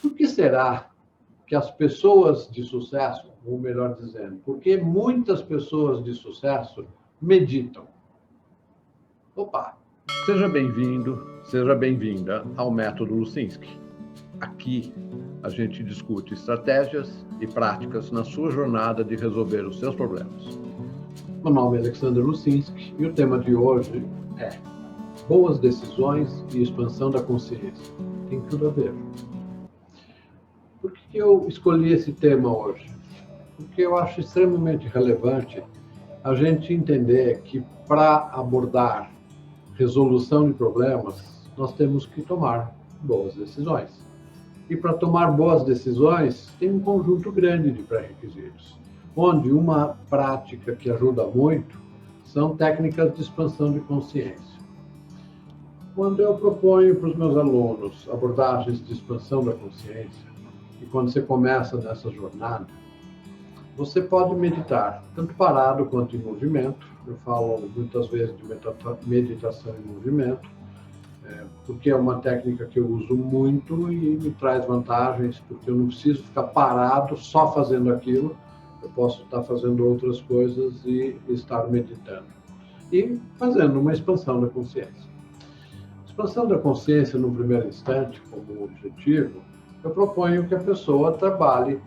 Por que será que as pessoas de sucesso, ou melhor dizendo, por que muitas pessoas de sucesso meditam? Opa! Seja bem-vindo, seja bem-vinda ao Método Lusinski. Aqui a gente discute estratégias e práticas na sua jornada de resolver os seus problemas. Meu nome é Alexander Lusinski e o tema de hoje é boas decisões e expansão da consciência. Tem tudo a ver. Por que eu escolhi esse tema hoje? Porque eu acho extremamente relevante a gente entender que para abordar resolução de problemas, nós temos que tomar boas decisões. E para tomar boas decisões, tem um conjunto grande de pré-requisitos, onde uma prática que ajuda muito são técnicas de expansão de consciência. Quando eu proponho para os meus alunos abordagens de expansão da consciência, e quando você começa nessa jornada, você pode meditar, tanto parado quanto em movimento. Eu falo muitas vezes de meditação em movimento, porque é uma técnica que eu uso muito e me traz vantagens, porque eu não preciso ficar parado só fazendo aquilo, eu posso estar fazendo outras coisas e estar meditando. E fazendo uma expansão da consciência. Expansão da consciência, no primeiro instante, como objetivo, eu proponho que a pessoa trabalhe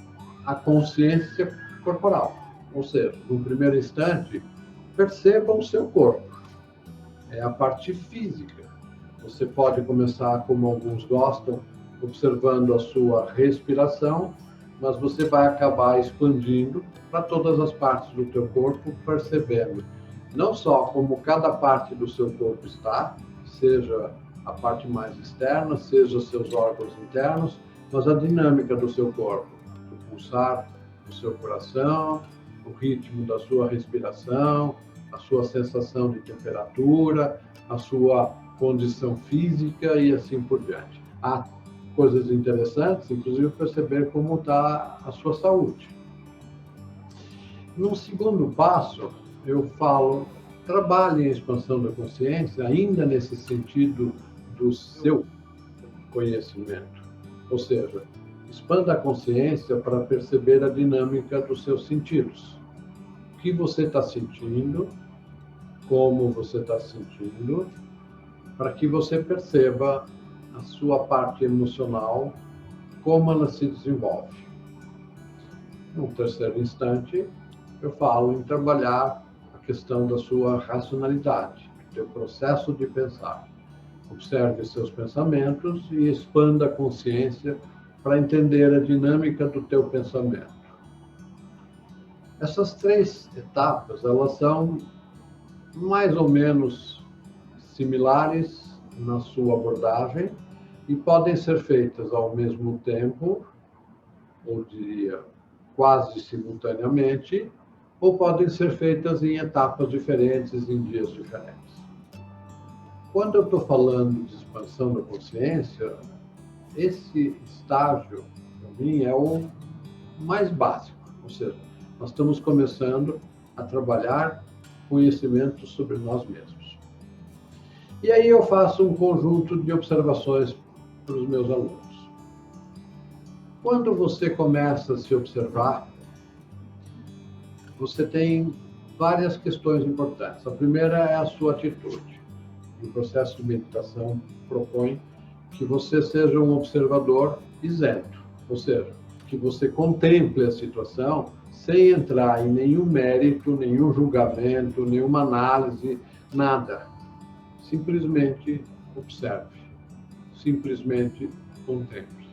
a consciência corporal. Ou seja, no primeiro instante, perceba o seu corpo. É a parte física. Você pode começar, como alguns gostam, observando a sua respiração, mas você vai acabar expandindo para todas as partes do teu corpo, percebendo não só como cada parte do seu corpo está, seja a parte mais externa, seja seus órgãos internos, mas a dinâmica do seu corpo, o pulsar do seu coração, o ritmo da sua respiração, a sua sensação de temperatura, a sua condição física e assim por diante. Há coisas interessantes, inclusive perceber como está a sua saúde. Num segundo passo, eu falo, trabalhe em expansão da consciência, ainda nesse sentido do seu conhecimento. Ou seja, expanda a consciência para perceber a dinâmica dos seus sentidos. O que você está sentindo, como você está sentindo, para que você perceba a sua parte emocional, como ela se desenvolve. No terceiro instante, eu falo em trabalhar a questão da sua racionalidade, do seu processo de pensar. Observe seus pensamentos e expanda a consciência para entender a dinâmica do teu pensamento. Essas três etapas, elas são mais ou menos similares na sua abordagem e podem ser feitas ao mesmo tempo, ou diria quase simultaneamente, ou podem ser feitas em etapas diferentes, em dias diferentes. Quando eu estou falando de expansão da consciência, esse estágio, para mim, é o mais básico. Ou seja, nós estamos começando a trabalhar conhecimento sobre nós mesmos. E aí eu faço um conjunto de observações para os meus alunos. Quando você começa a se observar, você tem várias questões importantes. A primeira é a sua atitude. O processo de meditação propõe que você seja um observador isento, ou seja, que você contemple a situação sem entrar em nenhum mérito, nenhum julgamento, nenhuma análise, nada. Simplesmente observe, simplesmente contemple.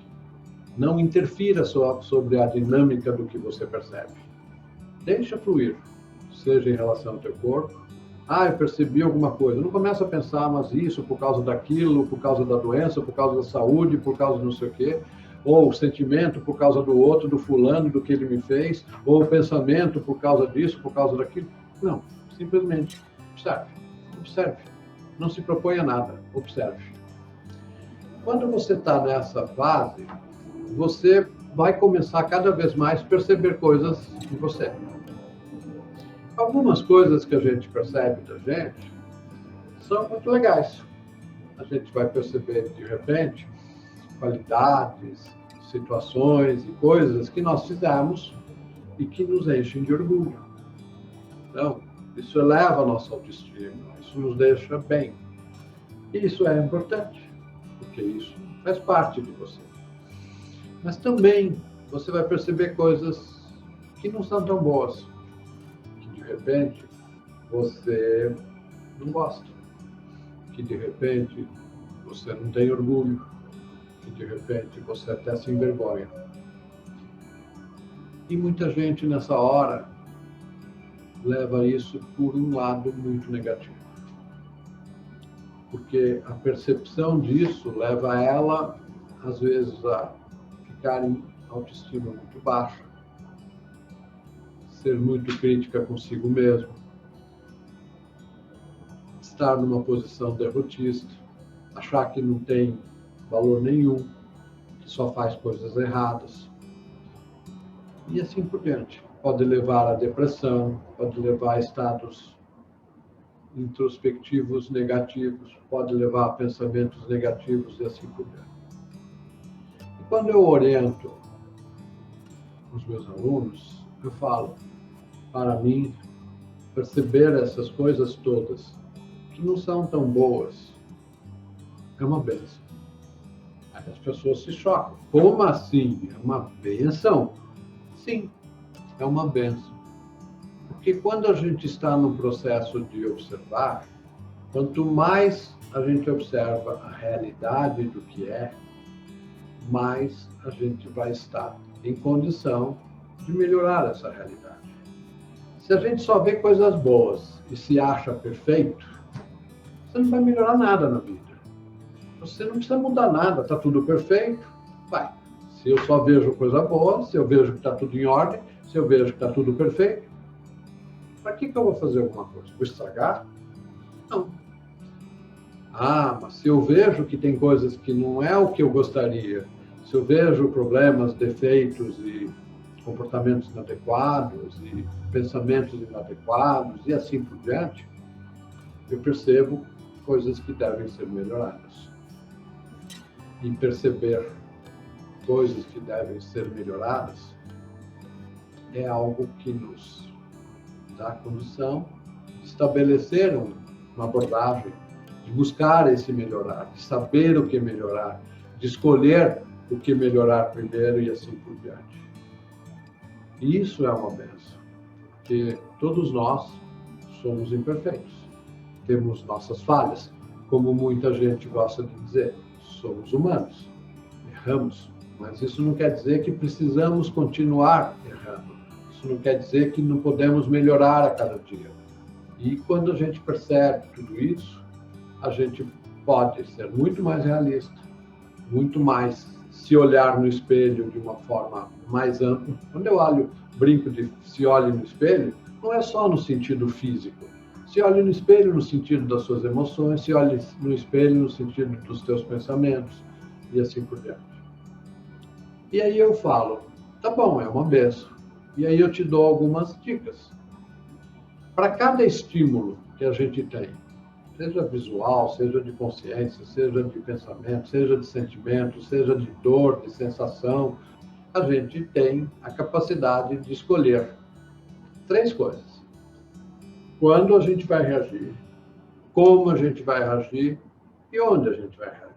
Não interfira sobre a dinâmica do que você percebe. Deixa fluir, seja em relação ao teu corpo. Eu percebi alguma coisa. Não começa a pensar, mas isso por causa daquilo, por causa da doença, por causa da saúde, por causa de não sei o quê. Ou o sentimento por causa do outro, do fulano, do que ele me fez. Ou o pensamento por causa disso, por causa daquilo. Não, simplesmente observe. Observe. Não se proponha nada, observe. Quando você está nessa fase, você vai começar cada vez mais a perceber coisas em você. Algumas coisas que a gente percebe da gente são muito legais. A gente vai perceber, de repente, qualidades, situações e coisas que nós fizemos e que nos enchem de orgulho. Então, isso eleva a nossa autoestima, isso nos deixa bem. E isso é importante, porque isso faz parte de você. Mas também você vai perceber coisas que não são tão boas, que de repente você não gosta, que de repente você não tem orgulho, que de repente você até se envergonha. E muita gente nessa hora leva isso por um lado muito negativo. Porque a percepção disso leva ela, às vezes, a ficar em autoestima muito baixa, ser muito crítica consigo mesmo, estar numa posição derrotista, achar que não tem valor nenhum, que só faz coisas erradas. E assim por diante. Pode levar à depressão, pode levar a estados introspectivos negativos, pode levar a pensamentos negativos e assim por diante. E quando eu oriento os meus alunos, eu falo, para mim, perceber essas coisas todas, que não são tão boas, é uma bênção. Aí as pessoas se chocam. Como assim? É uma bênção? Sim, é uma bênção. Porque quando a gente está no processo de observar, quanto mais a gente observa a realidade do que é, mais a gente vai estar em condição de melhorar essa realidade. Se a gente só vê coisas boas e se acha perfeito, você não vai melhorar nada na vida. Você não precisa mudar nada, está tudo perfeito, vai. Se eu só vejo coisa boa, se eu vejo que está tudo em ordem, se eu vejo que está tudo perfeito, para que eu vou fazer alguma coisa? Vou estragar? Não. Ah, mas se eu vejo que tem coisas que não é o que eu gostaria, se eu vejo problemas, defeitos e comportamentos inadequados e pensamentos inadequados e assim por diante, eu percebo coisas que devem ser melhoradas. E perceber coisas que devem ser melhoradas é algo que nos dá a condição de estabelecer uma abordagem, de buscar esse melhorar, de saber o que melhorar, de escolher o que melhorar primeiro e assim por diante. E isso é uma bênção, porque todos nós somos imperfeitos, temos nossas falhas, como muita gente gosta de dizer, somos humanos, erramos, mas isso não quer dizer que precisamos continuar errando. Isso não quer dizer que não podemos melhorar a cada dia. E quando a gente percebe tudo isso, a gente pode ser muito mais realista, muito mais se olhar no espelho de uma forma mais ampla. Quando eu brinco de se olhe no espelho, não é só no sentido físico. Se olhe no espelho no sentido das suas emoções, se olhe no espelho no sentido dos teus pensamentos e assim por diante. E aí eu falo, tá bom, é uma benção. E aí eu te dou algumas dicas. Para cada estímulo que a gente tem, seja visual, seja de consciência, seja de pensamento, seja de sentimento, seja de dor, de sensação, a gente tem a capacidade de escolher 3 coisas. Quando a gente vai reagir, como a gente vai reagir e onde a gente vai reagir.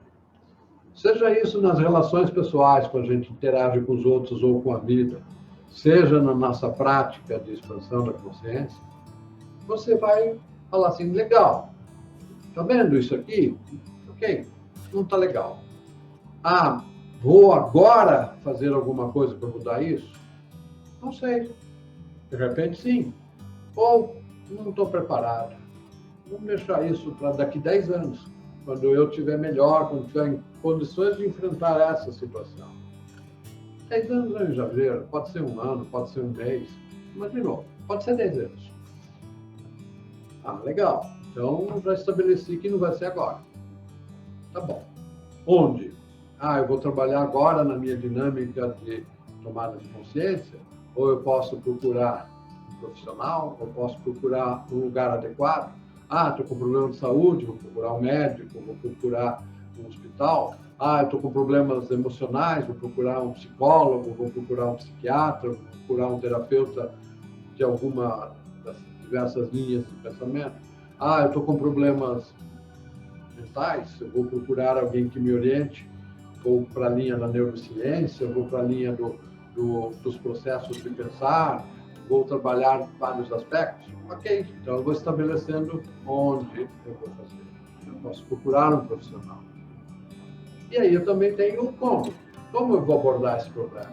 Seja isso nas relações pessoais, quando a gente interage com os outros ou com a vida, seja na nossa prática de expansão da consciência, você vai falar assim, legal, tá vendo isso aqui? Ok, não tá legal. Ah, vou agora fazer alguma coisa para mudar isso? Não sei. De repente, sim. Ou não estou preparado. Vamos deixar isso para daqui 10 anos, quando eu estiver melhor, quando estiver em condições de enfrentar essa situação. 10 anos é um exagero, pode ser 1 ano, pode ser 1 mês, mas de novo, pode ser 10 anos. Ah, legal. Então, já estabeleci que não vai ser agora. Tá bom. Onde? Ah, eu vou trabalhar agora na minha dinâmica de tomada de consciência? Ou eu posso procurar um profissional? Ou posso procurar um lugar adequado? Ah, estou com problema de saúde, vou procurar um médico, vou procurar um hospital. Ah, eu estou com problemas emocionais, vou procurar um psicólogo, vou procurar um psiquiatra, vou procurar um terapeuta de alguma das diversas linhas de pensamento. Ah, eu estou com problemas mentais, eu vou procurar alguém que me oriente, vou para a linha da neurociência, vou para a linha dos processos de pensar, vou trabalhar vários aspectos. Ok, então eu vou estabelecendo onde eu vou fazer. Eu posso procurar um profissional. E aí eu também tenho o como. Como eu vou abordar esse problema?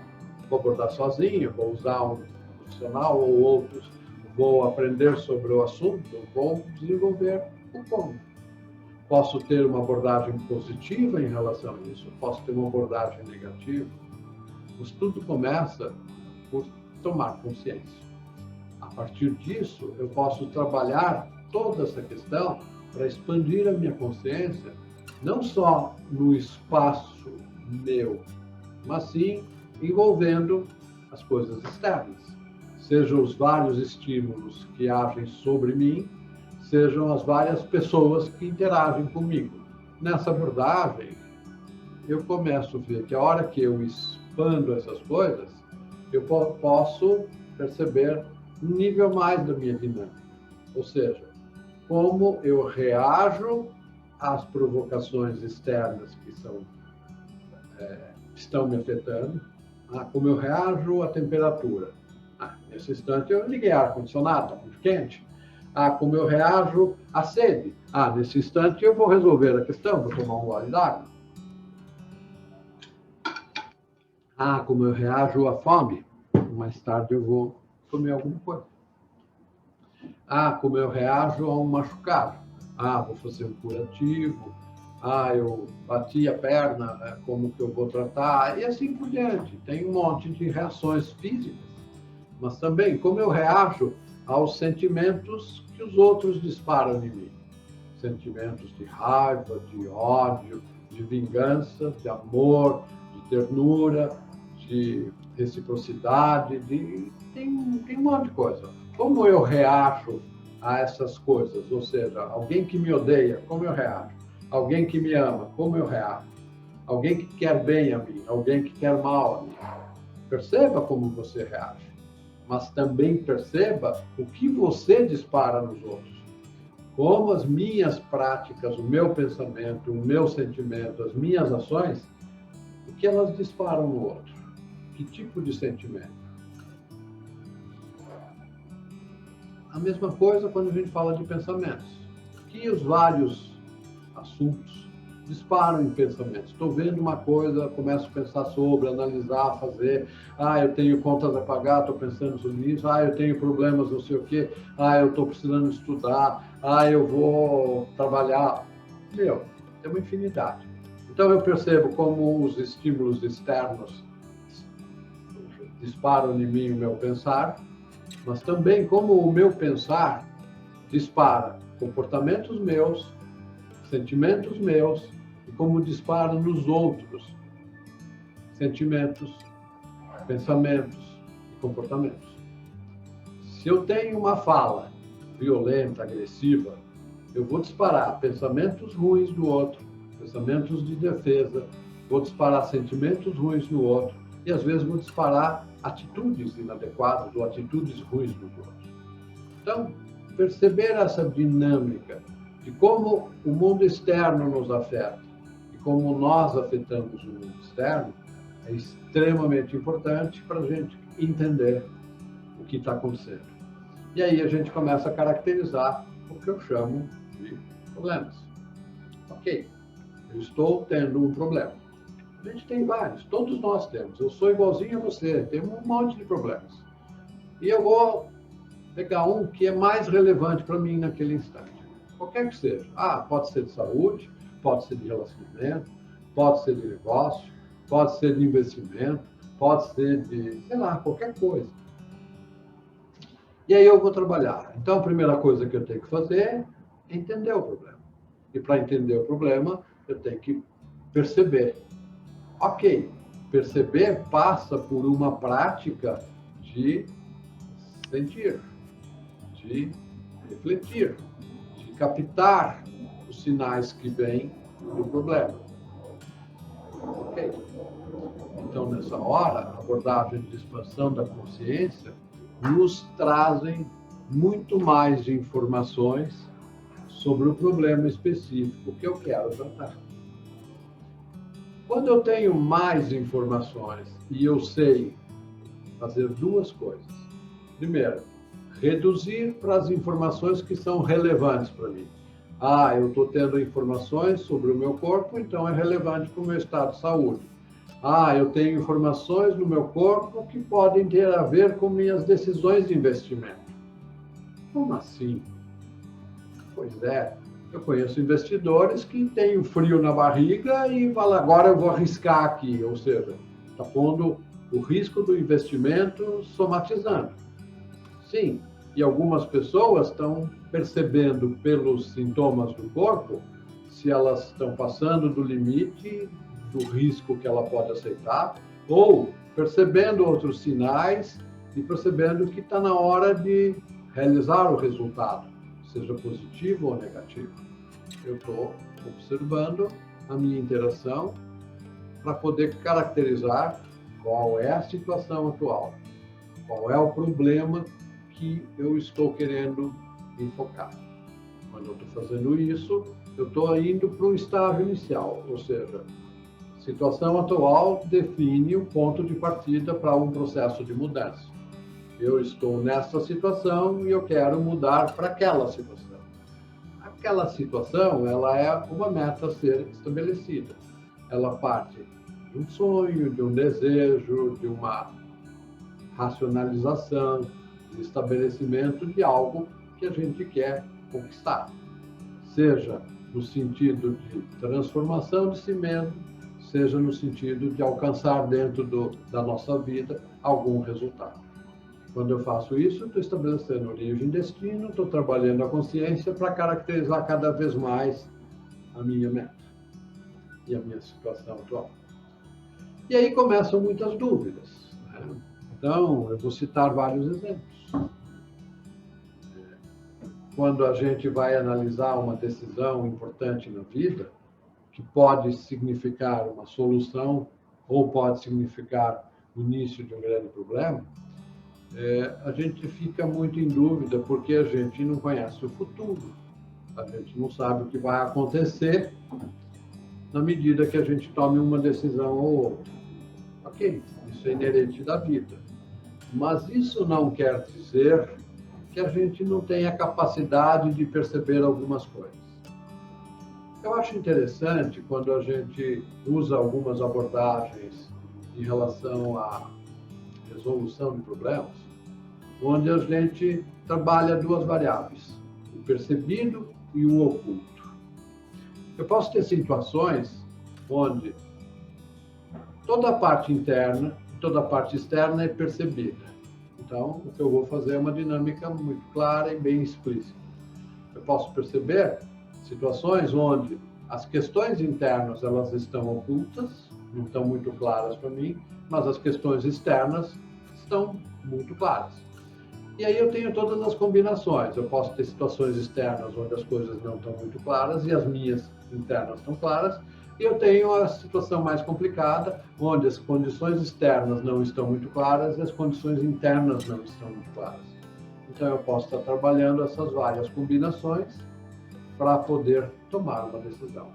Vou abordar sozinho, vou usar um profissional ou outros, vou aprender sobre o assunto, vou desenvolver o como. Posso ter uma abordagem positiva em relação a isso, posso ter uma abordagem negativa, mas tudo começa por tomar consciência. A partir disso, eu posso trabalhar toda essa questão para expandir a minha consciência, não só no espaço meu, mas sim envolvendo as coisas externas, sejam os vários estímulos que agem sobre mim, sejam as várias pessoas que interagem comigo. Nessa abordagem, eu começo a ver que a hora que eu expando essas coisas, eu posso perceber um nível mais da minha dinâmica. Ou seja, como eu reajo às provocações externas que estão me afetando, como eu reajo à temperatura. Nesse instante eu liguei ar-condicionado, está muito quente. Como eu reajo à sede. Nesse instante eu vou resolver a questão, vou tomar um gole d'água. Como eu reajo à fome. Mais tarde eu vou comer alguma coisa. Como eu reajo a um machucado. Vou fazer um curativo. Eu bati a perna, como que eu vou tratar? E assim por diante. Tem um monte de reações físicas, mas também como eu reajo aos sentimentos que os outros disparam em mim. Sentimentos de raiva, de ódio, de vingança, de amor, de ternura, de reciprocidade, tem um monte de coisa. Como eu reajo a essas coisas? Ou seja, alguém que me odeia, como eu reajo? Alguém que me ama, como eu reajo? Alguém que quer bem a mim, alguém que quer mal a mim. Perceba como você reage, mas também perceba o que você dispara nos outros. Como as minhas práticas, o meu pensamento, o meu sentimento, as minhas ações, o que elas disparam no outro? Que tipo de sentimento? A mesma coisa quando a gente fala de pensamentos. Que os vários assuntos disparam em pensamentos. Estou vendo uma coisa, começo a pensar sobre, analisar, fazer. Eu tenho contas a pagar, estou pensando sobre isso. Eu tenho problemas, não sei o quê. Eu estou precisando estudar. Eu vou trabalhar. Tem uma infinidade. Então eu percebo como os estímulos externos disparam em mim o meu pensar, mas também como o meu pensar dispara comportamentos meus, sentimentos meus, e como dispara nos outros sentimentos, pensamentos e comportamentos. Se eu tenho uma fala violenta, agressiva, eu vou disparar pensamentos ruins do outro, pensamentos de defesa, vou disparar sentimentos ruins no outro, e às vezes vou disparar atitudes inadequadas ou atitudes ruins dos outros. Então, perceber essa dinâmica de como o mundo externo nos afeta e como nós afetamos o mundo externo é extremamente importante para a gente entender o que está acontecendo. E aí a gente começa a caracterizar o que eu chamo de problemas. Ok, eu estou tendo um problema. A gente tem vários, todos nós temos. Eu sou igualzinho a você, temos um monte de problemas. E eu vou pegar um que é mais relevante para mim naquele instante. Qualquer que seja. Pode ser de saúde, pode ser de relacionamento, pode ser de negócio, pode ser de investimento, pode ser de, sei lá, qualquer coisa. E aí eu vou trabalhar. Então, a primeira coisa que eu tenho que fazer é entender o problema. E para entender o problema, eu tenho que perceber. Ok, perceber passa por uma prática de sentir, de refletir, de captar os sinais que vêm do problema. Ok? Então, nessa hora, a abordagem de expansão da consciência nos trazem muito mais informações sobre o problema específico que eu quero tratar. Quando eu tenho mais informações e eu sei fazer duas coisas. Primeiro, reduzir para as informações que são relevantes para mim. Eu estou tendo informações sobre o meu corpo, então é relevante para o meu estado de saúde. Eu tenho informações no meu corpo que podem ter a ver com minhas decisões de investimento. Como assim? Pois é, eu conheço investidores que têm um frio na barriga e falam, agora eu vou arriscar aqui, ou seja, está pondo o risco do investimento somatizando. Sim, e algumas pessoas estão percebendo pelos sintomas do corpo se elas estão passando do limite do risco que ela pode aceitar, ou percebendo outros sinais e percebendo que está na hora de realizar o resultado, seja positivo ou negativo. Eu estou observando a minha interação para poder caracterizar qual é a situação atual, qual é o problema que eu estou querendo enfocar. Quando eu estou fazendo isso, eu estou indo para o estágio inicial, ou seja, a situação atual define o ponto de partida para um processo de mudança. Eu estou nessa situação e eu quero mudar para aquela situação. Aquela situação, ela é uma meta a ser estabelecida. Ela parte de um sonho, de um desejo, de uma racionalização, de estabelecimento de algo que a gente quer conquistar. Seja no sentido de transformação de si mesmo, seja no sentido de alcançar dentro da nossa vida algum resultado. Quando eu faço isso, estou estabelecendo origem e destino, estou trabalhando a consciência para caracterizar cada vez mais a minha meta e a minha situação atual. E aí começam muitas dúvidas, né? Então, eu vou citar vários exemplos. Quando a gente vai analisar uma decisão importante na vida, que pode significar uma solução ou pode significar o início de um grande problema, a gente fica muito em dúvida porque a gente não conhece o futuro. A gente não sabe o que vai acontecer na medida que a gente tome uma decisão ou outra. Ok, isso é inerente da vida. Mas isso não quer dizer que a gente não tenha capacidade de perceber algumas coisas. Eu acho interessante quando a gente usa algumas abordagens em relação à resolução de problemas, onde a gente trabalha duas variáveis, o percebido e o oculto. Eu posso ter situações onde toda a parte interna e toda a parte externa é percebida. Então, o que eu vou fazer é uma dinâmica muito clara e bem explícita. Eu posso perceber situações onde as questões internas elas estão ocultas, não estão muito claras para mim, mas as questões externas estão muito claras. E aí eu tenho todas as combinações. Eu posso ter situações externas onde as coisas não estão muito claras e as minhas internas estão claras. E eu tenho a situação mais complicada, onde as condições externas não estão muito claras e as condições internas não estão muito claras. Então eu posso estar trabalhando essas várias combinações para poder tomar uma decisão.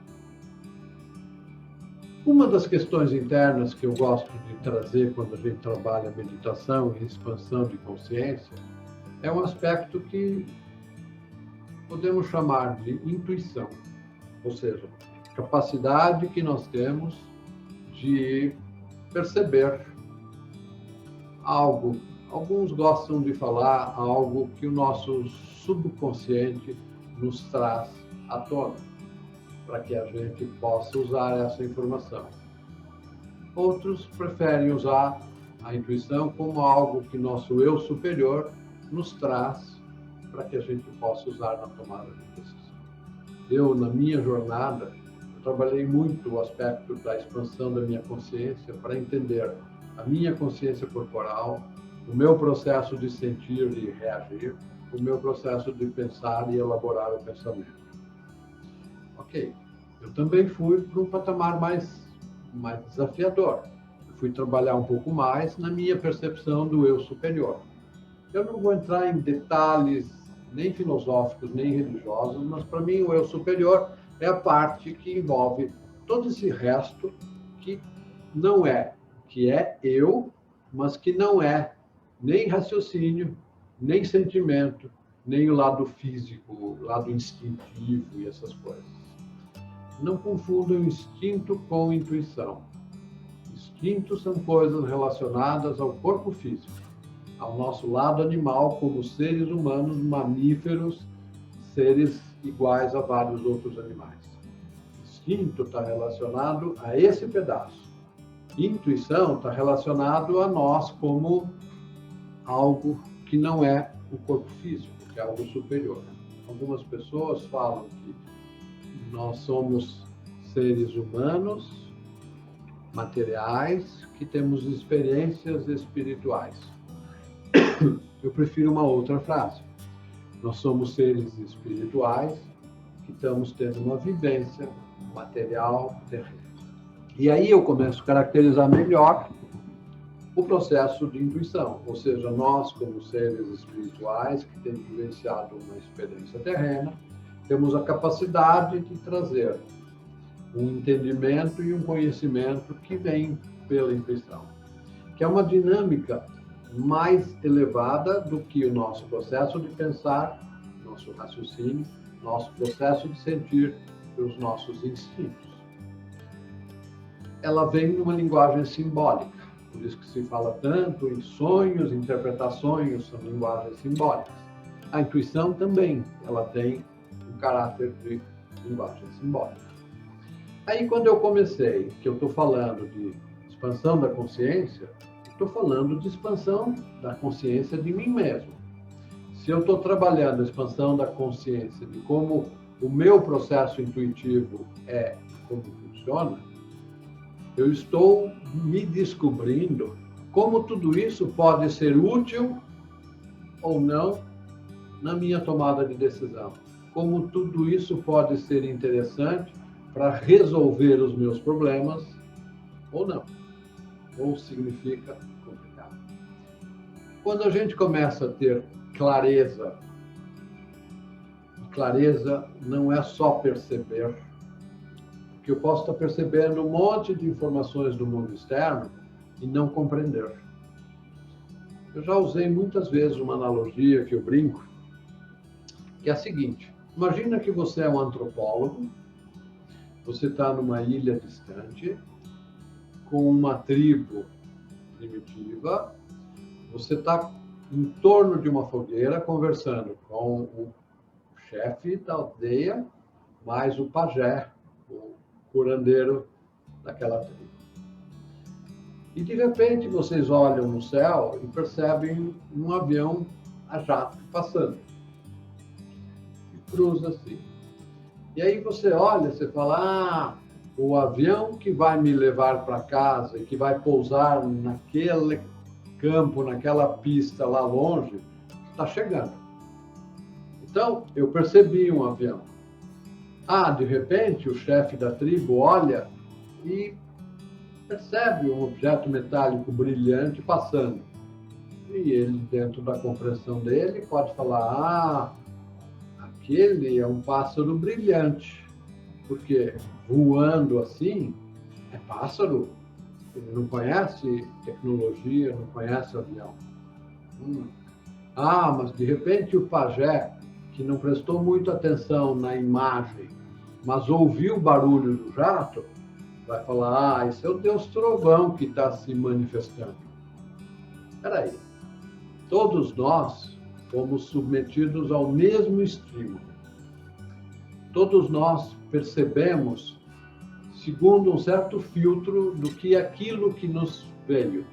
Uma das questões internas que eu gosto de trazer quando a gente trabalha meditação e expansão de consciência é um aspecto que podemos chamar de intuição, ou seja, capacidade que nós temos de perceber algo. Alguns gostam de falar algo que o nosso subconsciente nos traz à tona, para que a gente possa usar essa informação. Outros preferem usar a intuição como algo que nosso eu superior nos traz para que a gente possa usar na tomada de decisão. Eu, na minha jornada, trabalhei muito o aspecto da expansão da minha consciência para entender a minha consciência corporal, o meu processo de sentir e reagir, o meu processo de pensar e elaborar o pensamento. Ok, eu também fui para um patamar mais mais desafiador. Eu fui trabalhar um pouco mais na minha percepção do eu superior. Eu não vou entrar em detalhes nem filosóficos, nem religiosos, mas para mim o eu superior é a parte que envolve todo esse resto que não é, que é eu, mas que não é nem raciocínio, nem sentimento, nem o lado físico, o lado instintivo e essas coisas. Não confundam instinto com intuição. Instintos são coisas relacionadas ao corpo físico, ao nosso lado animal, como seres humanos, mamíferos, seres iguais a vários outros animais. Instinto está relacionado a esse pedaço. Intuição está relacionado a nós como algo que não é o corpo físico, que é algo superior. Algumas pessoas falam que nós somos seres humanos, materiais, que temos experiências espirituais. Eu prefiro uma outra frase. Nós somos seres espirituais que estamos tendo uma vivência material terrena. E aí eu começo a caracterizar melhor o processo de intuição, ou seja, nós como seres espirituais que temos vivenciado uma experiência terrena, temos a capacidade de trazer um entendimento e um conhecimento que vem pela intuição, que é uma dinâmica mais elevada do que o nosso processo de pensar, nosso raciocínio, nosso processo de sentir os nossos instintos. Ela vem numa linguagem simbólica, por isso que se fala tanto em sonhos, interpretar sonhos, são linguagens simbólicas. A intuição também, ela tem um caráter de linguagem simbólica. Aí, quando eu comecei, que eu estou falando de expansão da consciência, estou falando de expansão da consciência de mim mesmo. Se eu estou trabalhando a expansão da consciência de como o meu processo intuitivo é, como funciona, eu estou me descobrindo como tudo isso pode ser útil ou não na minha tomada de decisão. Como tudo isso pode ser interessante para resolver os meus problemas ou não. Ou significa complicado. Quando a gente começa a ter clareza não é só perceber, porque eu posso estar percebendo um monte de informações do mundo externo e não compreender. Eu já usei muitas vezes uma analogia que eu brinco, que é a seguinte: imagina que você é um antropólogo, você está numa ilha distante, com uma tribo primitiva, você está em torno de uma fogueira conversando com o chefe da aldeia, mais o pajé, o curandeiro daquela tribo. E de repente vocês olham no céu e percebem um avião a jato passando. E cruza assim. E aí você olha, você fala, o avião que vai me levar para casa e que vai pousar naquele campo, naquela pista lá longe, está chegando. Então, eu percebi um avião. De repente, o chefe da tribo olha e percebe um objeto metálico brilhante passando. E ele, dentro da compreensão dele, pode falar, aquele é um pássaro brilhante, porque voando assim é pássaro. Ele não conhece tecnologia, não conhece avião. Mas de repente o pajé, que não prestou muita atenção na imagem, mas ouviu o barulho do jato, vai falar, esse é o Deus Trovão que está se manifestando. Espera aí. Todos nós fomos submetidos ao mesmo estímulo. Todos nós percebemos segundo um certo filtro do que aquilo que nos veio.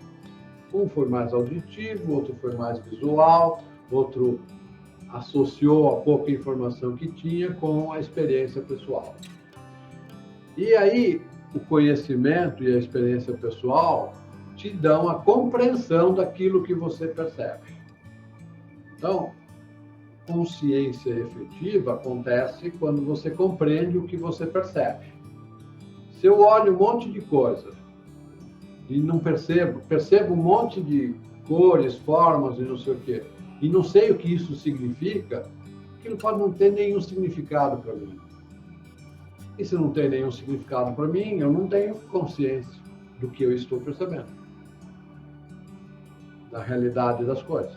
Um foi mais auditivo, outro foi mais visual, outro associou a pouca informação que tinha com a experiência pessoal. E aí, o conhecimento e a experiência pessoal te dão a compreensão daquilo que você percebe. Então, consciência efetiva acontece quando você compreende o que você percebe. Se eu olho um monte de coisa e não percebo um monte de cores, formas e não sei o quê, e não sei o que isso significa, aquilo pode não ter nenhum significado para mim. E se não tem nenhum significado para mim, eu não tenho consciência do que eu estou percebendo, da realidade das coisas.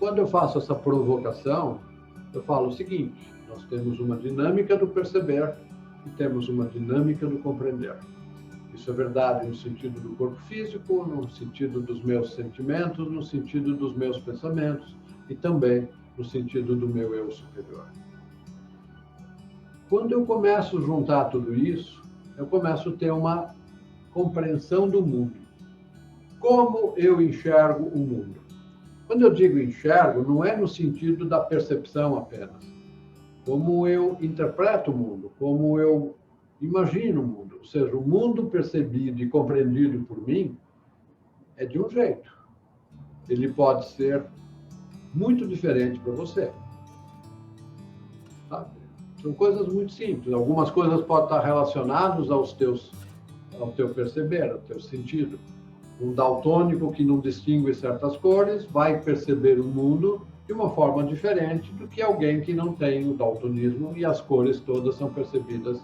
Quando eu faço essa provocação, eu falo o seguinte: nós temos uma dinâmica do perceber e temos uma dinâmica do compreender. Isso é verdade no sentido do corpo físico, no sentido dos meus sentimentos, no sentido dos meus pensamentos e também no sentido do meu eu superior. Quando eu começo a juntar tudo isso, eu começo a ter uma compreensão do mundo. Como eu enxergo o mundo? Quando eu digo enxergo, não é no sentido da percepção apenas. Como eu interpreto o mundo, como eu imagino o mundo. Ou seja, o mundo percebido e compreendido por mim é de um jeito. Ele pode ser muito diferente para você. Sabe? São coisas muito simples. Algumas coisas podem estar relacionadas ao teu perceber, ao teu sentido. Um daltônico que não distingue certas cores vai perceber o mundo de uma forma diferente do que alguém que não tem o daltonismo e as cores todas são percebidas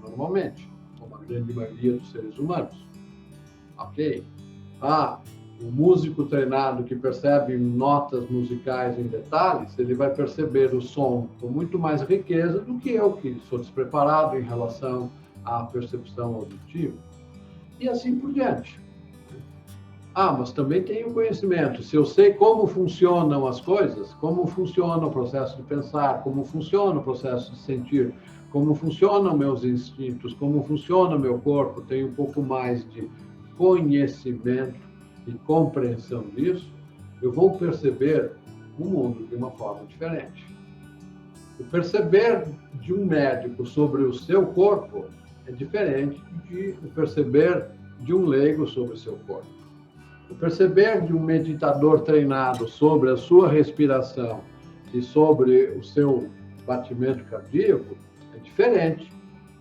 normalmente, como a grande maioria dos seres humanos. Ok? O músico treinado que percebe notas musicais em detalhes, ele vai perceber o som com muito mais riqueza do que eu, que sou despreparado em relação à percepção auditiva. E assim por diante. Mas também tenho conhecimento. Se eu sei como funcionam as coisas, como funciona o processo de pensar, como funciona o processo de sentir, como funcionam meus instintos, como funciona o meu corpo, tenho um pouco mais de conhecimento e compreensão disso, eu vou perceber o mundo de uma forma diferente. O perceber de um médico sobre o seu corpo é diferente do perceber de um leigo sobre o seu corpo. O perceber de um meditador treinado sobre a sua respiração e sobre o seu batimento cardíaco é diferente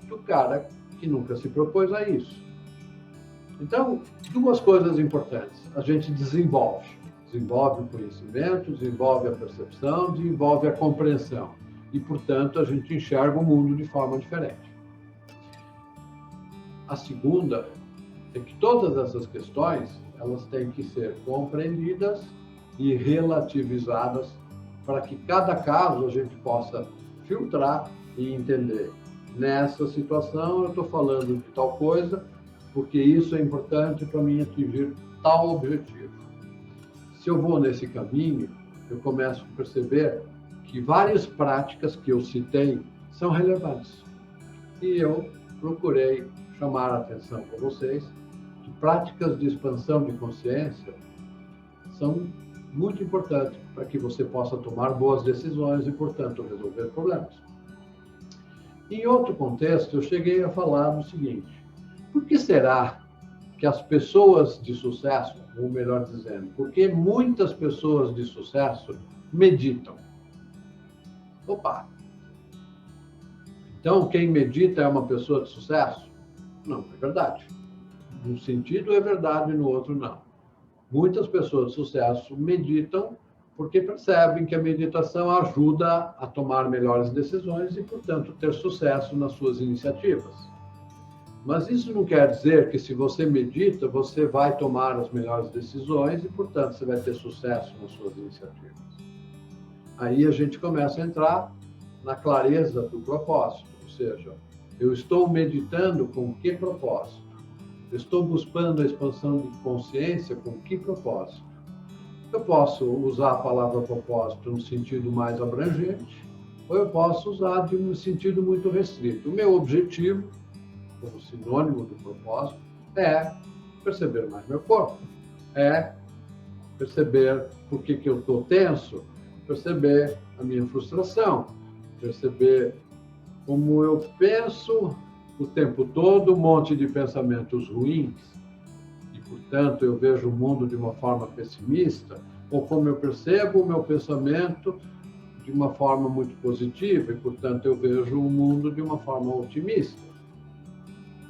do cara que nunca se propôs a isso. Então, duas coisas importantes. A gente desenvolve o conhecimento, desenvolve a percepção, desenvolve a compreensão. E, portanto, a gente enxerga o mundo de forma diferente. A segunda é que todas essas questões, elas têm que ser compreendidas e relativizadas para que cada caso a gente possa filtrar e entender. Nessa situação, eu estou falando de tal coisa, porque isso é importante para mim atingir tal objetivo. Se eu vou nesse caminho, eu começo a perceber que várias práticas que eu citei são relevantes. E eu procurei chamar a atenção para vocês que práticas de expansão de consciência são muito importantes para que você possa tomar boas decisões e, portanto, resolver problemas. Em outro contexto, eu cheguei a falar do seguinte: por que será que as pessoas de sucesso, ou melhor dizendo, por que muitas pessoas de sucesso meditam? Então, quem medita é uma pessoa de sucesso? Não, é verdade. Num sentido é verdade, no outro não. Muitas pessoas de sucesso meditam porque percebem que a meditação ajuda a tomar melhores decisões e, portanto, ter sucesso nas suas iniciativas. Mas isso não quer dizer que, se você medita, você vai tomar as melhores decisões e, portanto, você vai ter sucesso nas suas iniciativas. Aí a gente começa a entrar na clareza do propósito, ou seja, eu estou meditando com que propósito? Eu estou buscando a expansão de consciência com que propósito? Eu posso usar a palavra propósito no sentido mais abrangente, ou eu posso usar de um sentido muito restrito. O meu objetivo, como sinônimo do propósito, é perceber mais meu corpo, é perceber por que eu estou tenso, perceber a minha frustração, perceber como eu penso o tempo todo um monte de pensamentos ruins e, portanto, eu vejo o mundo de uma forma pessimista, ou como eu percebo o meu pensamento de uma forma muito positiva e, portanto, eu vejo o mundo de uma forma otimista.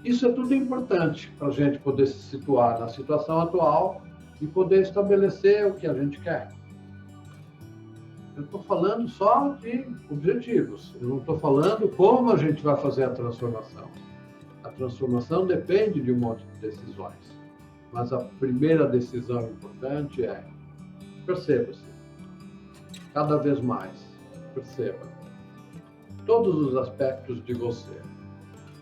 Isso é tudo importante para a gente poder se situar na situação atual e poder estabelecer o que a gente quer. Eu estou falando só de objetivos, eu não estou falando como a gente vai fazer a transformação. A transformação depende de um monte de decisões, mas a primeira decisão importante é: perceba-se, cada vez mais, perceba todos os aspectos de você.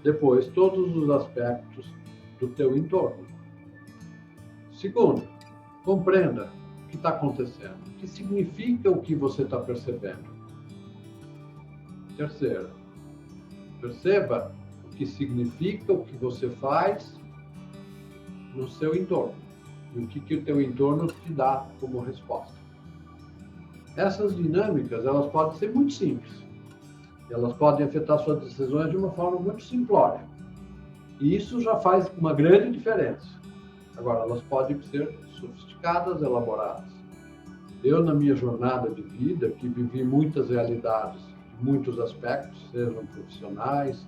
Depois, todos os aspectos do teu entorno. Segundo, compreenda o que está acontecendo, o que significa o que você está percebendo. Terceiro, perceba o que significa o que você faz no seu entorno e o que o teu entorno te dá como resposta. Essas dinâmicas, elas podem ser muito simples. Elas podem afetar suas decisões de uma forma muito simplória. E isso já faz uma grande diferença. Agora, elas podem ser sofisticadas, elaboradas. Eu, na minha jornada de vida, que vivi muitas realidades, muitos aspectos, sejam profissionais,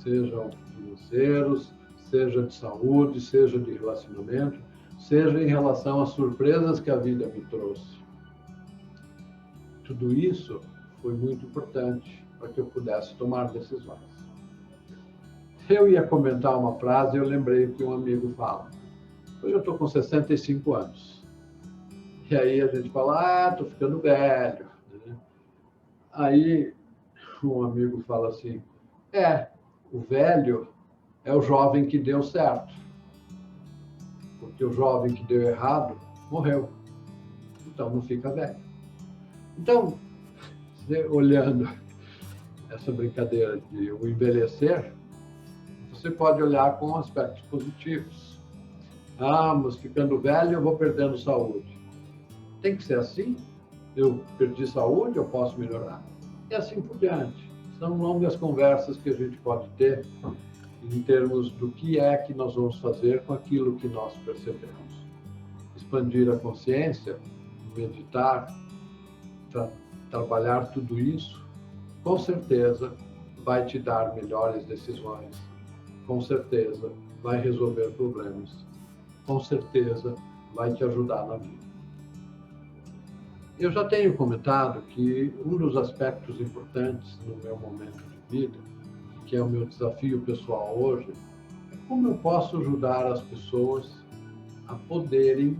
sejam financeiros, seja de saúde, seja de relacionamento, seja em relação às surpresas que a vida me trouxe. Tudo isso foi muito importante para que eu pudesse tomar decisões. Eu ia comentar uma frase e eu lembrei que um amigo fala. Hoje eu estou com 65 anos. E aí a gente fala, estou ficando velho. Aí um amigo fala assim, o velho é o jovem que deu certo. Porque o jovem que deu errado morreu. Então não fica velho. Então, olhando essa brincadeira de o envelhecer, você pode olhar com aspectos positivos. Mas ficando velho eu vou perdendo saúde. Tem que ser assim? Eu perdi saúde, eu posso melhorar? E assim por diante. São longas conversas que a gente pode ter em termos do que é que nós vamos fazer com aquilo que nós percebemos. Expandir a consciência, meditar, trabalhar tudo isso, com certeza vai te dar melhores decisões, com certeza vai resolver problemas, com certeza vai te ajudar na vida. Eu já tenho comentado que um dos aspectos importantes no meu momento de vida, que é o meu desafio pessoal hoje, é como eu posso ajudar as pessoas a poderem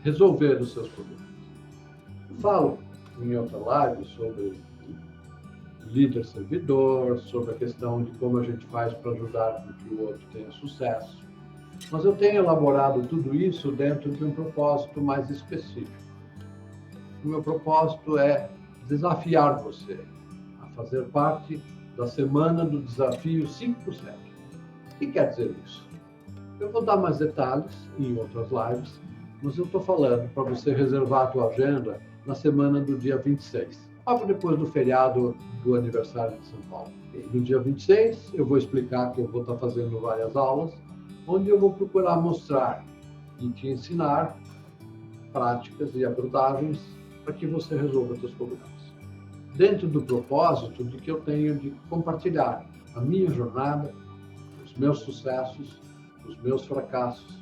resolver os seus problemas. Eu falo em outra live sobre líder servidor, sobre a questão de como a gente faz para ajudar com que o outro tenha sucesso. Mas eu tenho elaborado tudo isso dentro de um propósito mais específico. O meu propósito é desafiar você a fazer parte da semana do desafio 5%. O que quer dizer isso? Eu vou dar mais detalhes em outras lives, mas eu estou falando para você reservar a tua agenda na semana do dia 26, logo depois do feriado do aniversário de São Paulo. No dia 26, eu vou explicar que eu vou estar fazendo várias aulas, onde eu vou procurar mostrar e te ensinar práticas e abordagens para que você resolva seus problemas. Dentro do propósito de que eu tenho de compartilhar a minha jornada, os meus sucessos, os meus fracassos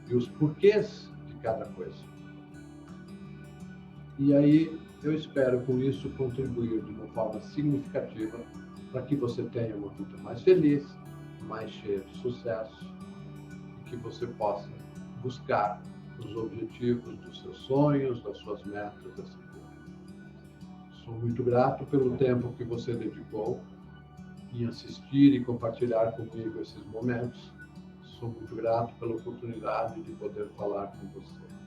e os porquês de cada coisa. E aí eu espero com isso contribuir de uma forma significativa para que você tenha uma vida mais feliz, mais cheia de sucesso e que você possa buscar os objetivos dos seus sonhos, das suas metas, assim. Sou muito grato pelo tempo que você dedicou em assistir e compartilhar comigo esses momentos. Sou muito grato pela oportunidade de poder falar com você.